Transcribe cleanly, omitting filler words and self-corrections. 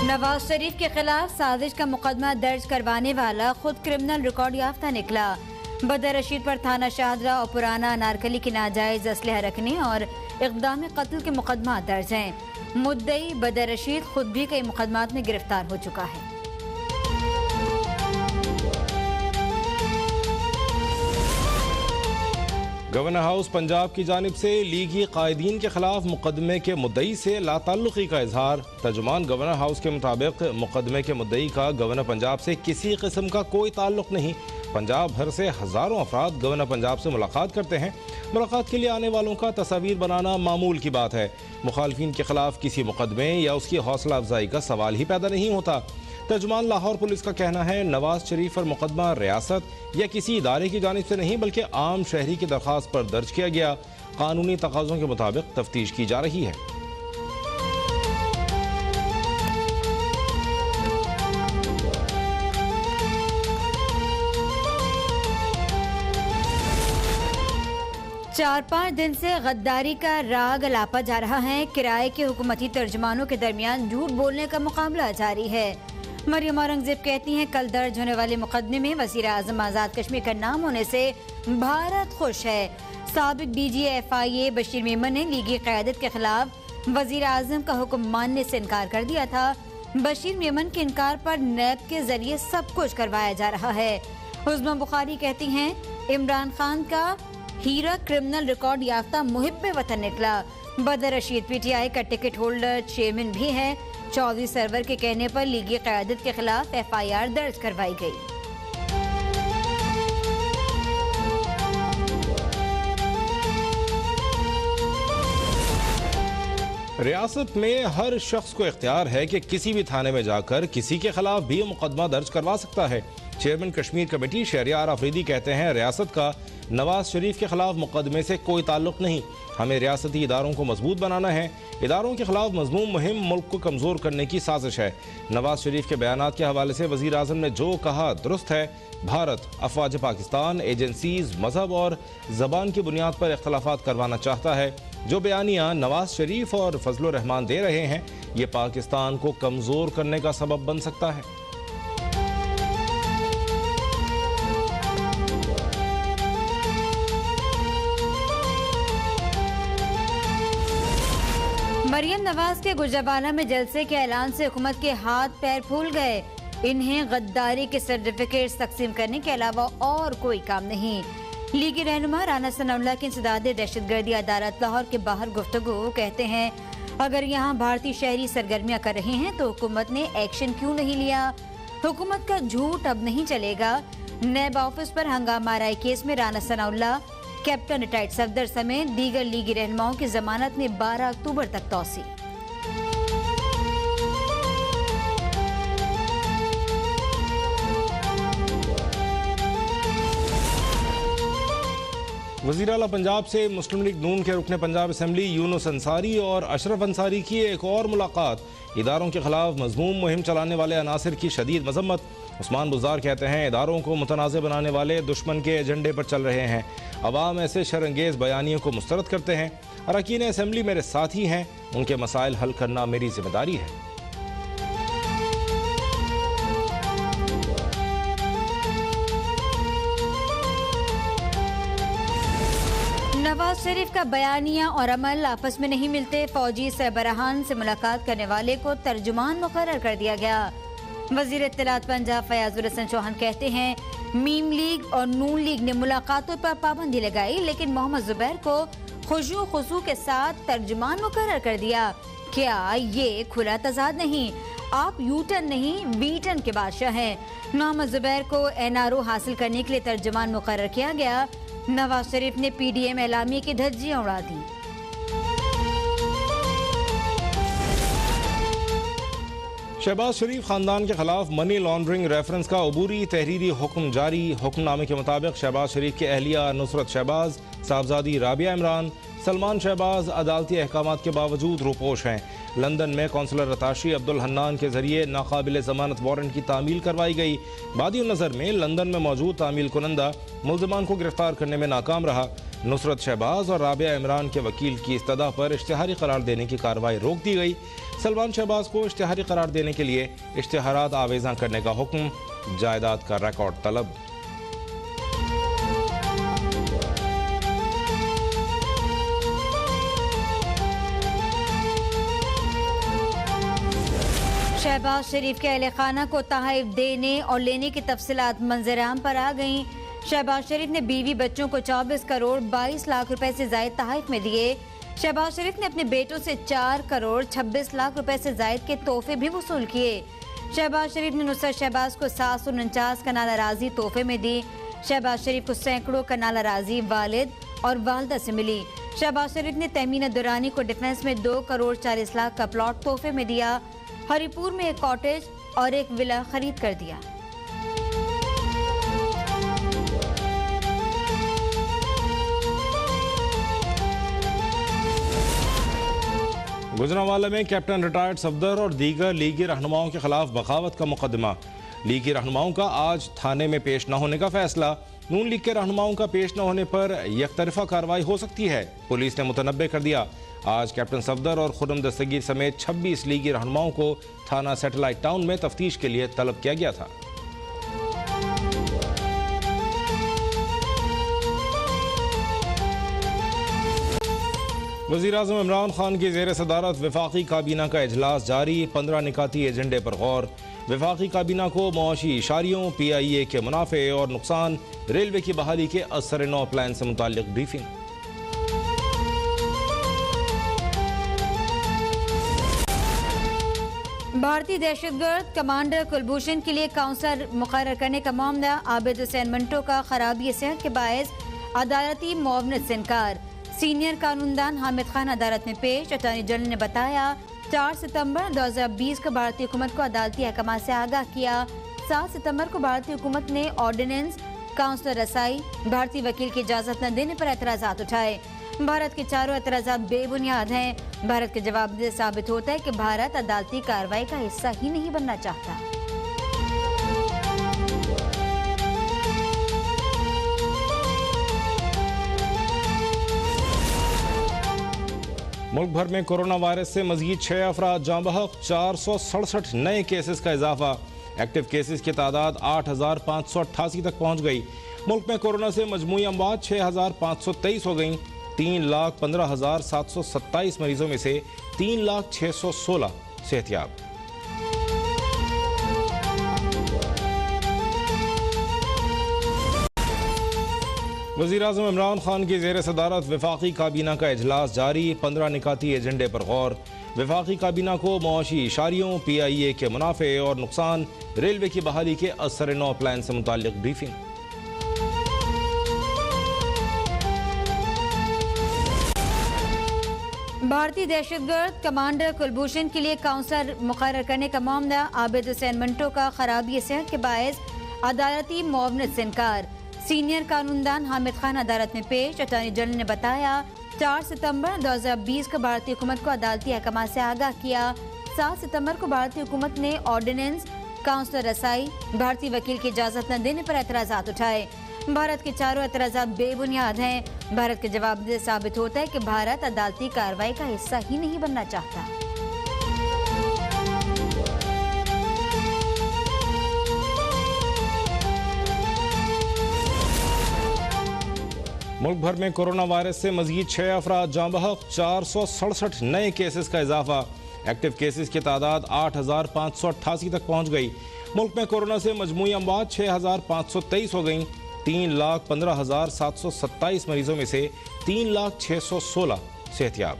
नवाज शरीफ के खिलाफ साजिश का मुकदमा दर्ज करवाने वाला खुद क्रिमिनल रिकॉर्ड याफ्ता निकला। बदर रशीद पर थाना शाहदरा और पुराना अनारकली की नाजायज असलहा रखने और इक़दाम कत्ल के मुकदमा दर्ज हैं। मुद्दई बदर रशीद खुद भी कई मुकदमात में गिरफ्तार हो चुका है। गवर्नर हाउस पंजाब की जानिब से लीगी कायदीन के खिलाफ मुकदमे के मुद्दई से लाताल्लुकी का इजहार। तर्जुमान गवर्नर हाउस के मुताबिक मुकदमे के मुद्दई का गवर्नर पंजाब से किसी किस्म का कोई ताल्लुक नहीं। पंजाब भर से हज़ारों अफराद गवर्नर पंजाब से मुलाकात करते हैं। मुलाकात के लिए आने वालों का तस्वीर बनाना मामूल की बात है। मुखालफिन के खिलाफ किसी मुकदमे या उसकी हौसला अफजाई का सवाल ही पैदा नहीं होता। तर्जुमान लाहौर पुलिस का कहना है, नवाज शरीफ पर मुकदमा रियासत या किसी इदारे की जानिब से नहीं बल्कि आम शहरी की दरख्वास्त पर दर्ज किया गया। कानूनी तकाज़ों के मुताबिक तफ्तीश की जा रही है। चार पाँच दिन से गद्दारी का राग अलापा जा रहा है। किराए के हुकूमती तर्जुमानों के दरमियान झूठ बोलने का मुकाबला जारी है। मरियम औरंगजेब कहती हैं, कल दर्ज होने वाले मुकदमे में वज़ीर आज़म आज़ाद कश्मीर का नाम होने से भारत खुश है। साबिक DG FIA बशीर मेमन ने लीगी क़यादत के खिलाफ वज़ीर आज़म का हुक्म मानने से इनकार कर दिया था। बशीर मेमन के इनकार पर नैब के जरिए सब कुछ करवाया जा रहा है। उज़्मा बुखारी कहती हैं, इमरान खान का हीरा क्रिमिनल रिकॉर्ड याफ्ता मुहिब्बे वतन निकला। बदर रशीद PTI का टिकट होल्डर चेयरमैन भी है। चौधरी सरवर के कहने पर लीगी क़यादत के खिलाफ FIR दर्ज करवाई गई। रियासत में हर शख्स को इख्तियार है कि किसी भी थाने में जाकर किसी के खिलाफ भी मुकदमा दर्ज करवा सकता है। चेयरमैन कश्मीर कमेटी शहरियार अफरीदी कहते हैं, रियासत का नवाज शरीफ के खिलाफ मुकदमे से कोई ताल्लुक नहीं। हमें रियासती इदारों को मजबूत बनाना है। इदारों के खिलाफ मजमूम मुहिम मुल्क को कमज़ोर करने की साजिश है। नवाज शरीफ के बयानात के हवाले से वज़ीर आज़म ने जो कहा दुरुस्त है। भारत अफवाज पाकिस्तान, एजेंसीज, मजहब और ज़बान की बुनियाद पर इख्तलाफात करवाना चाहता है। जो बयानियाँ नवाज शरीफ और फजलुर रहमान दे रहे हैं, ये पाकिस्तान को कमज़ोर करने का सबब बन सकता है। मरियम नवाज के गुजरावाला में जलसे के ऐलान से हुकूमत के हाथ पैर फूल गए। इन्हें गद्दारी के सर्टिफिकेट्स तकसीम करने के अलावा और कोई काम नहीं। लीगी रहनुमा राना सनाउल्लाह की इंसदाद दहशतगर्दी अदालत लाहौर के बाहर गुफ्तगू कहते हैं, अगर यहाँ भारतीय शहरी सरगर्मियाँ कर रहे हैं तो हुकूमत ने एक्शन क्यों नहीं लिया। हुकूमत का झूठ अब नहीं चलेगा। नैब ऑफिस पर हंगामा राय केस में राना सनाउल्लाह, कैप्टन रिटायर्ड सफदर समेत दीगर लीगी रहनुमाओं की जमानत में 12 अक्टूबर तक तौसी। वज़ीर आला पंजाब से मुस्लिम लीग नून के रुकने पंजाब असम्बली यूनुस अंसारी और अशरफ अंसारी की एक और मुलाकात। इदारों के खिलाफ मजमूम मुहिम चलाने वाले अनासिर की शदीद मजम्मत। उस्मान बुज़दार कहते हैं, इदारों को मुतनाज़ बनाने वाले दुश्मन के एजेंडे पर चल रहे हैं। अवाम ऐसे शरंगेज़ बयानियों को मुस्तरद करते हैं। अरकान असम्बली मेरे साथी हैं, उनके मसाइल हल करना मेरी जिम्मेदारी है। नवाज शरीफ का बयानिया और अमल आपस में नहीं मिलते। फौजी सरबराहान से मुलाकात करने वाले को तर्जुमान मुकर्रर कर दिया गया। वजीर इत्तलात पंजाब फयाजुल हसन चौहान कहते हैं, मीम लीग और नून लीग ने मुलाकातों पर पाबंदी लगाई, लेकिन मोहम्मद जुबैर को खुशू खुशू के साथ तर्जुमान मुकर्रर कर दिया। क्या ये खुला तजाद नहीं? आप यूटर्न नहीं बीटन के बादशाह हैं। मोहम्मद जुबैर को NRO हासिल करने के लिए तर्जुमान मुकर्रर किया गया। नवाज शरीफ ने PDM एलामिया की धज्जियां उड़ा दी। शहबाज शरीफ खानदान के खिलाफ मनी लॉन्ड्रिंग रेफरेंस का अबूरी तहरीरी हुक्म जारी। हुक्मनामे के मुताबिक शहबाज शरीफ की अहलिया नुसरत शहबाज, साहबजादी राबिया इमरान, सलमान शहबाज अदालती अहकामात के बावजूद रूपोश हैं। लंदन में कौंसलर रताशी अब्दुल हन्नान के जरिए नाकाबिल जमानत वारंट की तामील करवाई गई। बादी नज़र में लंदन में मौजूद तामील कुनंदा मुल्ज़िमान को गिरफ्तार करने में नाकाम रहा। नुसरत शहबाज और राबिया इमरान के वकील की इस्तदा पर इश्तिहारी करार देने की कार्रवाई रोक दी गई। सलमान शहबाज को इश्तिहारी करार देने के लिए इश्तिहारात आवेज़ा करने का हुक्म, जायदाद का रिकॉर्ड तलब। शहबाज शरीफ के अहले खाना को तहफ़ देने और लेने की तफसीलात मंजराम पर आ गईं। शहबाज शरीफ ने बीवी बच्चों को 24 करोड़ 22 लाख रुपए से जायद तहफ़ में दिए। शहबाज शरीफ ने अपने बेटों से 4 करोड़ 26 लाख रुपए से जायद के तोहफे भी वसूल किए। शहबाज शरीफ ने नुसरत शहबाज को 749 कनाल अराजी तोहफे में दी। शहबाज शरीफ को सैकड़ों कनाल अराजी वालिद और वालदा से मिली। शहबाज शरीफ ने तहमीना दुरानी को डिफेंस में 2 करोड़ 40 लाख का प्लॉट तोहफे में दिया। हरिपुर में एक कॉटेज और एक विला खरीद कर दिया। गुजरांवाला में कैप्टन रिटायर्ड सफदर और दीगर लीगी रहनुमाओं के खिलाफ बगावत का मुकदमा। लीगी रहनुमाओं का आज थाने में पेश न होने का फैसला। नून लीग के रहनुमाओं का पेश न होने पर यकतरफा कार्रवाई हो सकती है, पुलिस ने मुतनब्बे कर दिया। आज कैप्टन सफदर और खुर्रम दस्तगीर समेत 26 लीगी रहनुमाओं को थाना सैटेलाइट टाउन में तफ्तीश के लिए तलब किया गया था। वज़ीर-ए-आज़म इमरान खान की ज़ेर सदारत वफाकी काबीना का इजलास जारी। 15 निकाती एजेंडे पर गौर। वफाकी काबीना को मुआशी इशारियों, PIA के मुनाफे और नुकसान, रेलवे की बहाली के असर नौ प्लान से मुताल्लिक ब्रीफिंग। भारतीय दहशतगर्द कमांडर कुलभूषण के लिए काउंसलर मुकर्रर करने का मामला। आबिद हुसैन मंटो का खराबी सेहत के बायस अदालती मुआवनत से इनकार। सीनियर कानूनदान हामिद खान अदालत में पेश। अटॉर्नी जनरल ने बताया 4 सितंबर 2020 को भारतीय हुकूमत को अदालती अहकाम से आगाह किया। 7 सितंबर को भारतीय हुकूमत ने ऑर्डिनेंस, काउंसलर रसाई, भारतीय वकील की इजाजत न देने पर एतराज़ात उठाए। भारत के चारों एतराज़ात बेबुनियाद हैं। भारत के जवाब से साबित होता है कि भारत अदालती कार्रवाई का हिस्सा ही नहीं बनना चाहता। मुल्क भर में कोरोना वायरस से मजीद 6 अफराद जाँ बहक। 467 नए केसेस का इजाफा। एक्टिव केसेस की तादाद 8588 तक पहुँच गई। मुल्क में कोरोना से मजमूई अमवात 6523 हो गई। 3,15,727 मरीजों में से 3,06,16 सेहतियाब। वज़ीर-ए-आज़म इमरान खान की ज़ेर सदारत वफाकी काबीना का इजलास जारी। 15 निकाती एजेंडे पर गौर। वफाकी काबीना को मुआशी इशारियों, PIA के मुनाफे और नुकसान, रेलवे की बहाली के असर नौ प्लान से मुताल्लिक ब्रीफिंग। भारतीय दहशतगर्द कमांडर कुलभूषण के लिए काउंसलर मुकर्रर करने का मामला। आबिद हुसैन मंटो का खराबी सेहत के बायस अदालती मुआवनत से इनकार। सीनियर कानूनदान हामिद खान अदालत में पेश। अटॉर्नी जनरल ने बताया 4 सितंबर 2020 को भारतीय हुकूमत को अदालती अहकाम से आगाह किया। 7 सितंबर को भारतीय हुकूमत ने ऑर्डिनेंस, काउंसलर रसाई, भारतीय वकील की इजाजत न देने पर एतराज़ात उठाए। भारत के चारों एतराज़ात बेबुनियाद हैं। भारत के जवाब से साबित होता है कि भारत अदालती कार्रवाई का हिस्सा ही नहीं बनना चाहता। मुल्क भर में कोरोना वायरस से मजीद 6 अफराद जाँ बहक। 467 नए केसेस का इजाफा। एक्टिव केसेस की तादाद 8588 तक पहुँच गई। मुल्क में कोरोना से मजमूई अमवात 6523 हो गई। 3,15,727 मरीजों में से 3,06,16 सेहतियाब।